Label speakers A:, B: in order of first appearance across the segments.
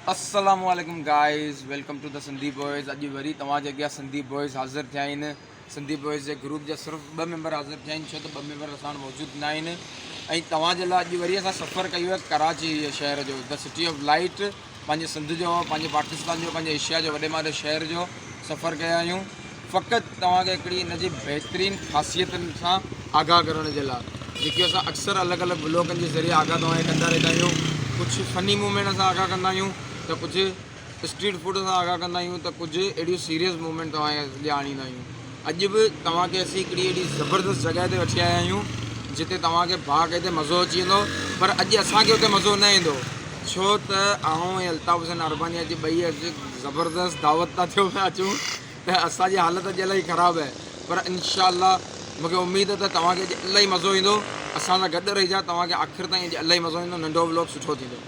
A: अस्सलामुअलैकुम guys, welcome to the Sandeep boys. अॼु वरी तव्हांजे अॻियां संदीप बॉयज़ हाज़िर थिया आहिनि। संदीप बॉयज़ जे ग्रुप जा सिर्फ़ु 2 मेंबर हाज़िर थिया आहिनि, छो त 2 मेंबर असां वटि मौजूदु न आहिनि। ऐं तव्हांजे लाइ अॼु वरी असां सफ़रु कयो आहे कराची शहर जो, द सिटी ऑफ लाइट। पंहिंजे सिंध जो, पंहिंजे पाकिस्तान जो, पंहिंजे एशिया जो वॾे में वॾे शहर जो सफ़रु कया आहियूं, फ़क़ति तव्हांखे हिकिड़ी इन जी बहितरीनु ख़ासियतुनि सां आगाह करण जे लाइ, जेकी असां अक्सर अलॻि अलॻि ब्लॉगनि जे ज़रिए आगाह तव्हांखे कंदा रहंदा आहियूं। कुझु फ़नी मूवमेंट असां आगाह कंदा आहियूं, त कुझु स्ट्रीट फूड सां आगाह कंदा आहियूं, त कुझु अहिड़ियूं सीरियस मूवमेंट तव्हांखे अॻियां आणींदा आहियूं। अॼु बि तव्हांखे असीं हिकिड़ी एॾी ज़बरदस्त जॻह ते वठी आया आहियूं जिते तव्हांखे बाक़ाइदे मज़ो अची वेंदो, पर अॼु असांखे हुते मज़ो न ईंदो, छो त ऐं अल्ताफ़ हुसैन अरबानी अॼु ॿई अॼु ज़बरदस्त दावत था थियो पिया अचूं, त असांजी हालत अॼु इलाही ख़राबु आहे। पर इनशाअल्लाह मूंखे उमेदु आहे त तव्हांखे अॼु इलाही मज़ो ईंदो। असां सां गॾु रहिजा, तव्हांखे आख़िर ताईं अॼु इलाही मज़ो ईंदो। नंढो व्लॉग सुठो थींदो।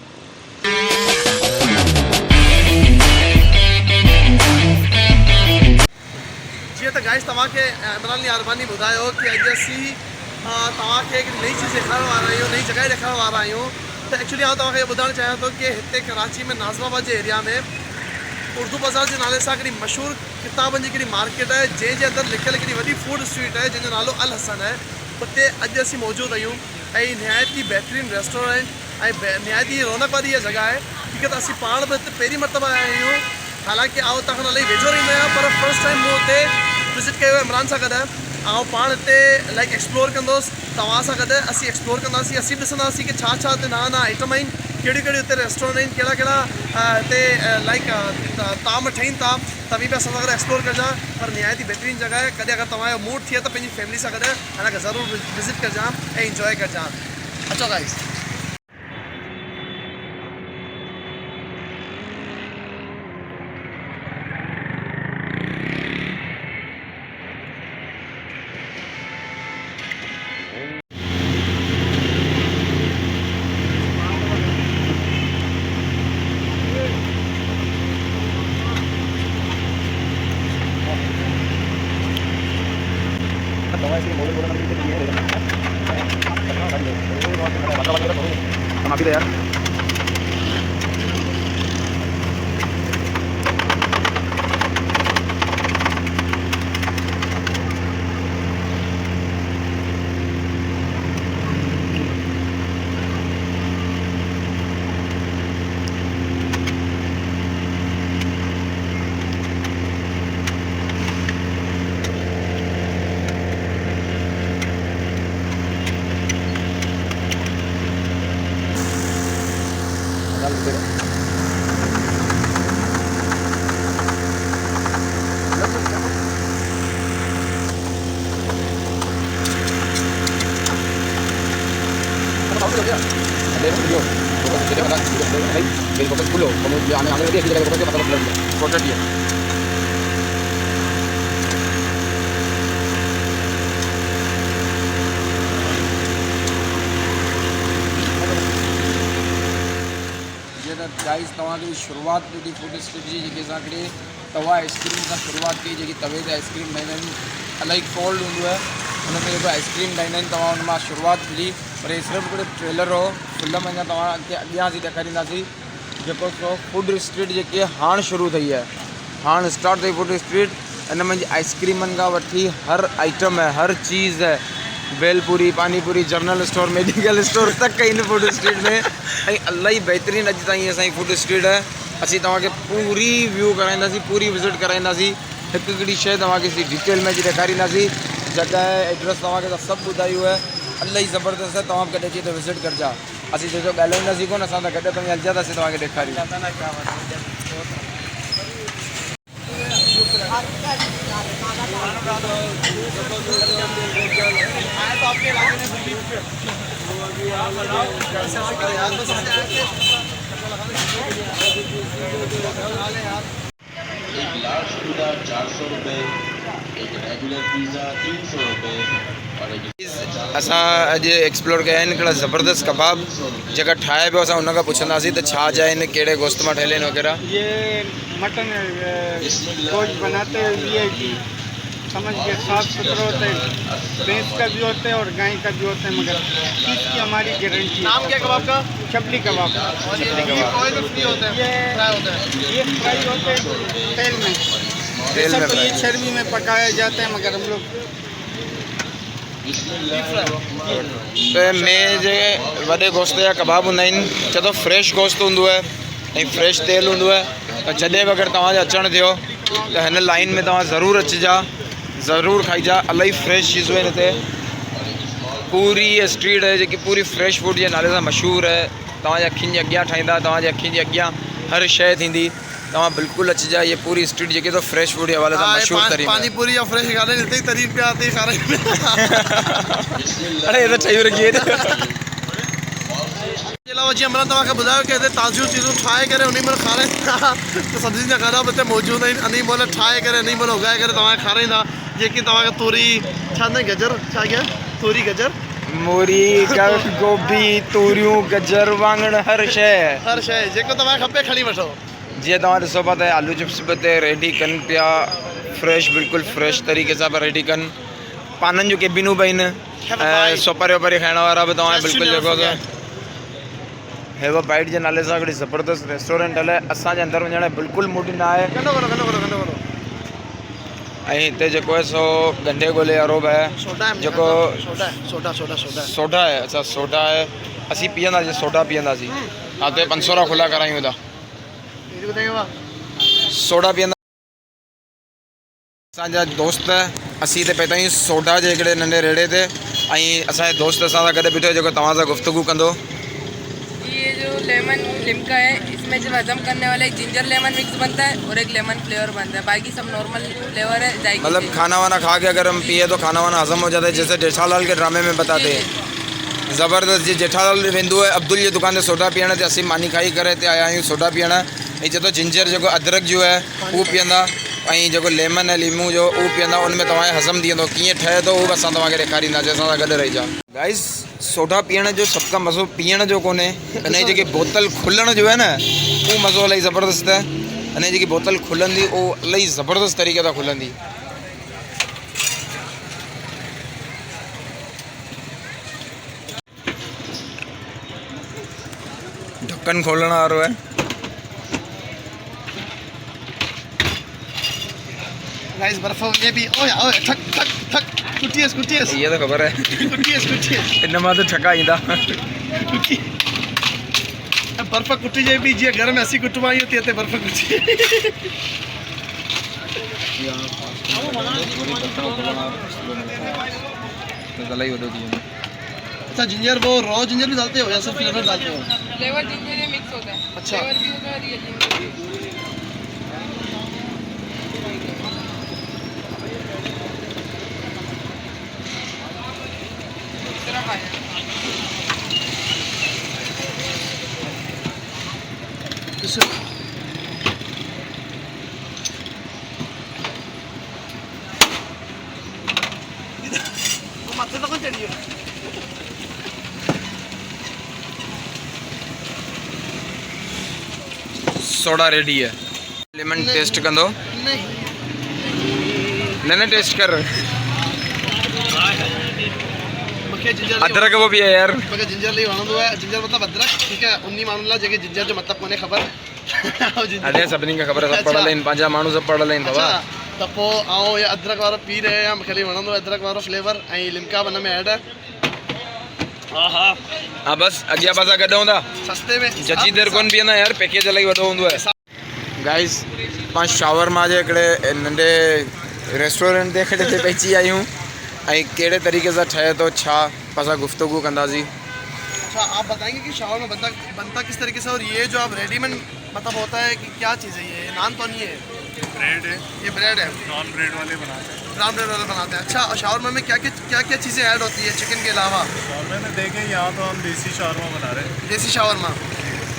B: जी तो गाइस तव्हांखे इमरान अरबानी ॿुधायो कि अॼु असीं तव्हांखे हिकिड़ी नई चीज़ ॾेखारण वारा आहियूं, नई जॻह ॾेखारण वारा आहियूं। त एक्चुअली आउं तव्हांखे ॿुधाइणु चाहियां थो कि हिते कराची में नाज़िमाबाद जे एरिया में उर्दू बाज़ार जे नाले सां हिकिड़ी मशहूरु किताबनि जी हिकिड़ी मार्केट आहे, जंहिंजे अंदरि लिखियलु हिकिड़ी वॾी फूड स्ट्रीट आहे जंहिंजो नालो अल हसन आहे। उते अॼु असीं मौजूदु आहियूं ऐं निहायती बहितरीनु रेस्टोरेंट ऐं निहायती रौनक वारी इहा जॻह आहे। ठीक है, त असीं पाण बि हिते पहिरीं मरतबा आया आहियूं। हालांकि आउं तव्हां खां इलाही वेझो रहंदो आहियां, पर फर्स्ट टाइम मूं हुते विज़िट कयो इमरान सां गॾु। ऐं पाण हिते लाइक एक्सप्लोर कंदोसि तव्हां सां गॾु। असीं एक्सप्लोर कंदासीं, असीं ॾिसंदासीं कि छा छा हिते नवां नवां आइटम आहिनि, कहिड़ियूं कहिड़ियूं हिते रेस्टोरेंट आहिनि, कहिड़ा कहिड़ा हिते लाइक ताम ठहिनि था। तव्हीं बि असां सां गॾु एक्सप्लोर कजां। पर निहायती बहितरीनु जॻह आहे। कॾहिं अगरि तव्हांजो मूड थिए त पंहिंजी फैमिली सां गॾु हिनखे ज़रूरु विज़िट कजां ऐं इंजॉय कजां। अचो गाइस।
C: माफी यार।
A: गाइस तव्हांखे शुरूआति ॾिठी फूड स्ट्रीट जी, जेकी असां हिकिड़े तवा आइस्क्रीम सां शुरूआति कई, जेकी तवे ते आइस्क्रीम ठाहींदा आहिनि, इलाही कोल्ड हूंदो आहे, हुन में जेको आइस्क्रीम ठाहींदा आहिनि तव्हां हुन मां शुरूआति मिली। पर हे सिर्फ़ु हिकिड़ो ट्रेलर हो, फिल्म अञा तव्हांखे अॻियां असीं ॾेखारींदासीं। जेको फूड स्ट्रीट जेकी हाणे शुरू थी आहे, हाणे स्टार्ट थी फूड स्ट्रीट। हिन में आइस्क्रीमनि खां वठी हर आइटम है, हर चीज़ है, bhelpuri, panipuri, general store, medical store तक इन फूड स्ट्रीट में। ऐं इलाही बहितरीनु अॼु ताईं असांजी फूड स्ट्रीट आहे। असीं तव्हांखे पूरी व्यू कराईंदासीं, पूरी विज़िट कराईंदासीं, हिकु हिकिड़ी शइ तव्हांखे असीं डिटेल में अची ॾेखारींदासीं। जॻह एड्रेस तव्हांखे त सभु ॿुधायो आहे, इलाही ज़बरदस्त आहे। तव्हां बि कॾहिं अची त विज़िट करिजा। असीं जेको ॻाल्हाईंदासीं कोन, असां सां गॾु तव्हां हलिजा त असीं तव्हांखे ॾेखारियूं।
D: एक लार्ज पिज़्ज़ा 400 रुपये, एक रेगुलर पिज़्ज़ा 300 रुपये और एक
A: असां अॼु एक्सप्लोर कया आहिनि हिकिड़ा ज़बरदस्त कबाब, जेका ठाहे पियो असां हुनखां पुछंदासीं त छा जा आहिनि, कहिड़े गोश्त मां ठहियल आहिनि वग़ैरह।
E: ये मटन गोश्त बनाते हैं VIP।
C: समझ के साफ सुथरे होते हैं, भैंस का भी होता है और गाय का भी होता है, मगर इसकी हमारी गारंटी।
B: नाम क्या कबाब का?
C: चपली कबाब।
B: और ये ऑयल में फ्री होते हैं, फ्राई होते हैं।
C: ये फ्राई होते हैं तेल में, वैसे तो ये चर्बी में पकाया जाता है, मगर हम लोग
A: तो में जे वॾे गोश्त जा कबाब हूंदा आहिनि, छो त फ्रेश गोश्त हूंदो आहे ऐं फ्रेश तेल हूंदो आहे। त जॾहिं बि अगरि तव्हांजो अचणु थियो त हिन लाइन में तव्हां ज़रूरु अचिजा, ज़रूरु खाइजा। इलाही फ्रेश चीज़ूं आहिनि हिते। पूरी स्ट्रीट आहे जेकी पूरी फ्रेश फूड जे नाले सां मशहूरु आहे। तव्हांजे अखियुनि जे अॻियां ठाहींदा, तव्हांजे अखियुनि जे अॻियां हर शइ थींदी। तव्हां बिल्कुलु अचिजा। ये पूरी स्ट्रीट जेकी तो फ्रेश फूड जे हवाले सां मशहूरु तरीन
B: पानी पूरी या फ्रेश गाने मिलते ही तरीन पे आते ही खा रहे हैं।
A: अरे ये तो चाहिए रखिए।
B: अलावा जी अमरा तव्हांखे ॿुधायो कि हिते ताज़ियूं चीज़ूं ठाहे करे उन महिल खाराईंदा। त सब्ज़ी जा गाना बि हिते मौजूदु आहिनि। अनी महिल ठाहे करे अनी महिल उगाए करे तव्हांखे खाराईंदा। जेकी तव्हांखे तूरी छा गजर छा कया तूरी गजर
A: मूरी गोभी तूरियूं गजर वाङण हर शइ
B: हर शइ जेको तव्हांखे खपे खणी वठो।
A: जीअं तव्हां ॾिसो पिया त आलू चिप्स बि हिते रेडी कनि पिया, फ्रेश बिल्कुलु फ्रेश तरीक़े सां पिया रेडी कनि। पाननि जूं केबिनूं बि आहिनि ऐं सोपरे वोपरे खाइण वारा बि तव्हां बिल्कुलु जेको आहे हेव बाइट जे नाले सां हिकिड़ी ज़बरदस्त रेस्टोरेंट हले। असांजे अंदरि वञण बिल्कुलु मूड न आहे। ऐं हिते जेको आहे सो गंढे गोले वारो बि आहे जेको सोडा आहे। अच्छा सोडा आहे, असीं पीअंदासीं सोडा पीअंदासीं। हा त 500 खुला करायूं था, सोडा पीअंदा। असांजा दोस्त असीं हिते पहुता आहियूं सोडा जे हिकिड़े नंढे रेड़े ते। ऐं असांजे दोस्त असां सां गॾु बीठो जेको तव्हां सां गुफ़्तगू कंदो।
E: ये जो लेमन लिमका है, इसमें जब हजम करने वाला एक जिंजर लेमन मिक्स बनता है और एक लेमन फ्लेवर बनता है। बाकी सब नॉर्मल फ्लेवर है।
A: मतलब खाना वाना खा के अगर हम पिए तो खाना वाना हजम हो जाता है, जैसे जेठालाल के ड्रामे में बताते हैं। ज़बरदस्त जी जेठालाल वेंदो है अब्दुल जी दुकान ते सोडा पीअण ते असीं मानी खाई करे हिते आया आहियूं सोडा पीअण। ऐं चए थो जिंजर जेको अदरक जो है उहो पीअंदा ऐं जेको लेमन है लीमू जो उहो पीअंदा। उन में तव्हांखे हज़म थी वेंदो। कीअं ठहे थो उहो बि असां तव्हांखे ॾेखारींदासीं। असां सां गॾु रहिजा। गाइस सोडा पीअण जो सभ खां मज़ो पीअण जो कोन्हे, हिन जी जेकी बोतल खुलण जो आहे न उहो मज़ो इलाही ज़बरदस्त आहे। हिन जी जेकी बोतल खुलंदी उहो इलाही ज़बरदस्त तरीक़े सां खुलंदी। ढक्कन खोलण वारो आहे।
B: गाइस बर्फ में भी ओए ओए ठक ठक ठक कुटियस कुटियस
A: ये तो खबर है
B: कुटियस कुटियस
A: इन मां तो ठका ईंदा।
B: बर्फ कुटी जे भी जी घर में असी कुटवाई होती है बर्फ कुटी। अच्छा जिंजर वो रॉ जिंजर भी डालते हो या सिर्फ फ्लेवर डालते हो?
E: फ्लेवर जिंजर में मिक्स होता है।
B: अच्छा।
E: फ्लेवर भी होता है, रियल जिंजर भी।
B: माथे तक चढ़ी है।
A: सोडा रेडी है। लेमन टेस्ट कंदो? नहीं टेस्ट कर। अदरक वो भी है यार।
B: मूंखे जिंजर ली वणंदो आहे। जिंजर मतलब अदरक ठीक है। उन्हीं माण्हुनि लाइ जेके जिंजर जो मतलब कोन्हे ख़बर।
A: अरे सभिनी खे ख़बर आहे, सब पढ़ल आहिनि, पंहिंजा माण्हू सब पढ़ल आहिनि बाबा।
B: त पोइ आउं ये अदरक वारो पी रहे आहियां। मूंखे वणंदो आहे अदरक वारो फ्लेवर ऐं लिमका बि हिन में ऐड आहे।
A: हाँ बस अॻियां पासा गॾु हूंदा
B: सस्ते में
A: जची देर कोन पीअंदा यार, पैकेज इलाही वॾो हूंदो आहे। गाइस पाण शावरमा जे हिकिड़े नंढे रेस्टोरेंट ते हिकिड़े ते पहुची आया आहियूं ऐं कहिड़े तरीक़े सां ठहे थो छा असां गुफ़्तगू कंदासीं।
B: अच्छा आप बताएंगे कि शावर में बनता किस तरीके से, और ये जो आप रेडीमेड मतलब होता है कि क्या चीज़ है? ये नान तो नहीं है,
F: ब्रेड है,
B: ये ब्रेड है।
F: नॉन ब्रेड वाले बनाते हैं।
B: ब्राउन ब्रेड वाले बनाते हैं। अच्छा और शावरमा में क्या क्या चीज़ें ऐड होती है चिकन के अलावा?
F: शॉर्मा में देखें यहाँ तो हम देसी शॉर्मा बना रहे हैं।
B: देसी शावरमा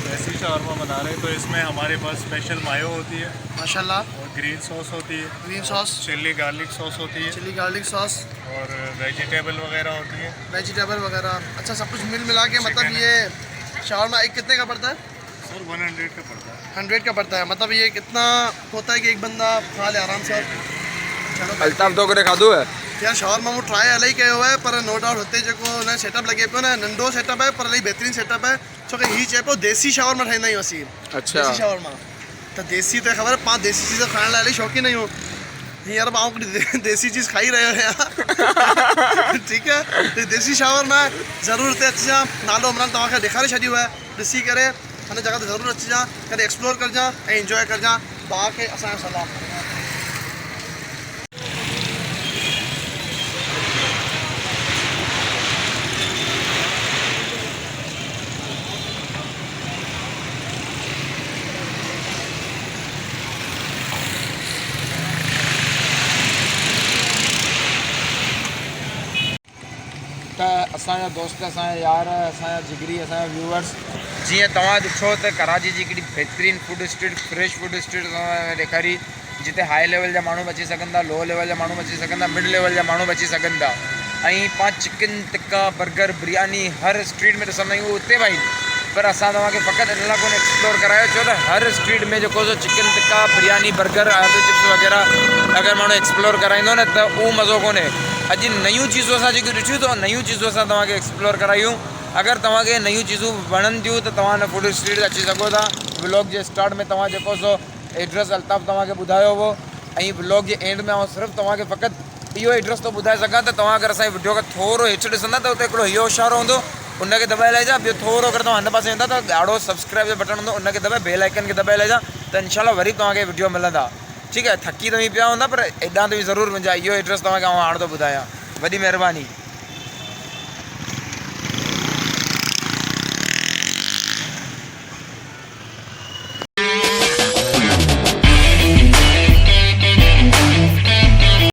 F: देसी शॉर्मा बना रहे हैं तो इसमें हमारे पास स्पेशल मायो होती है
B: माशाल्लाह,
F: और ग्रीन सॉस होती है,
B: green sauce,
F: chilli garlic sauce होती है
B: चिली गार्लिक सॉस
F: और वेजिटेबल वगैरह होती है।
B: वेजिटेबल वगैरह। अच्छा सब कुछ मिला के मतलब ये शावरमा एक कितने का पड़ता है?
F: सर 100 का पड़ता है।
B: 100 का पड़ता है। मतलब ये कितना होता है कि एक बंदा खा ले आराम से?
A: अल्ताफ़ तो करे खाधो है
B: यार शॉर्मा मूं ट्राई इलाही कयो आहे पर नो डाउट हुते जेको हुन सेटअप लॻे पियो न नंढो सेटअप आहे पर इलाही बहितरीनु सेटअप आहे छो की हीअ चए पियो देसी शॉर्मा ठाहींदा आहियूं असीं
A: अच्छा
B: देसी शॉर्मा त देसी त ख़बर पाण देसी चीज़ खाइण लाइ इलाही शौक़ीन आहियूं हींअर मां हिकिड़ी देसी चीज़ खाई रहियो आहियां ठीकु आहे त देसी शॉर्मा ज़रूरु हिते अचिजां नालो इमरान तव्हांखे ॾेखारे छॾियो आहे ॾिसी करे हिन जॻह ते ज़रूरु अचिजां कॾहिं एक्सप्लोर करिजां ऐं इंजॉय करिजां भाउ खे असांजो सलाम
A: त असांजा दोस्त असांजा यार असांजा जिगरी असांजा व्यूअर्स जीअं तव्हां ॾिठो त कराची जी हिकिड़ी बहितरीनु food street fresh food street ॾेखारी जिते हाई लेवल जा माण्हू अची सघनि था लो लेवल जा माण्हू अची सघनि था मिड लेवल जा माण्हू अची सघनि था ऐं पाण चिकन टिक्का बर्गर बिरयानी हर स्ट्रीट में ॾिसंदा आहियूं उते भाई पर असां तव्हांखे फ़क़ति इन लाइ कोन एक्सप्लोर करायो छो त हर स्ट्रीट में जेको so chicken tikka biryani burger आलू चिप्स वग़ैरह अगरि माण्हू एक्सप्लोर कराईंदो न त उहो मज़ो कोन्हे अॼु नयूं चीज़ूं असां जेकी ॾिठियूं त नयूं चीज़ूं असां तव्हांखे एक्सप्लोर करायूं अगरि तव्हांखे नयूं चीज़ूं वणनि थियूं त तव्हां हिन फूड स्ट्रीट अची सघो था व्लॉग जे स्टार्ट में तव्हां जेको सो एड्रेस अल्ताफ़ तव्हांखे ॿुधायो हुओ ऐं व्लॉग जे एंड में सिर्फ़ु तव्हांखे फ़क़ति इहो एड्रेस थो ॿुधाए सघां त तव्हां अगरि असांजी वीडियो खे थोरो हेठि ॾिसंदा त उते हिकिड़ो इहो इशारो हूंदो उनखे दॿाए लाइजा ॿियो थोरो अगरि तव्हां हिन पासे वेंदा त ॻाढ़ो सब्सक्राइब जो बटन हूंदो उनखे दॿाए बेल आइकन खे दॿाए लाइजा त इनशाला वरी तव्हांखे वीडियो मिलंदा ठीकु आहे थकी तव्हीं पिया हूंदा पर एॾां त बि ज़रूरु मुंहिंजा इहो एड्रेस तव्हांखे हाणे थो ॿुधायां वॾी महिरबानी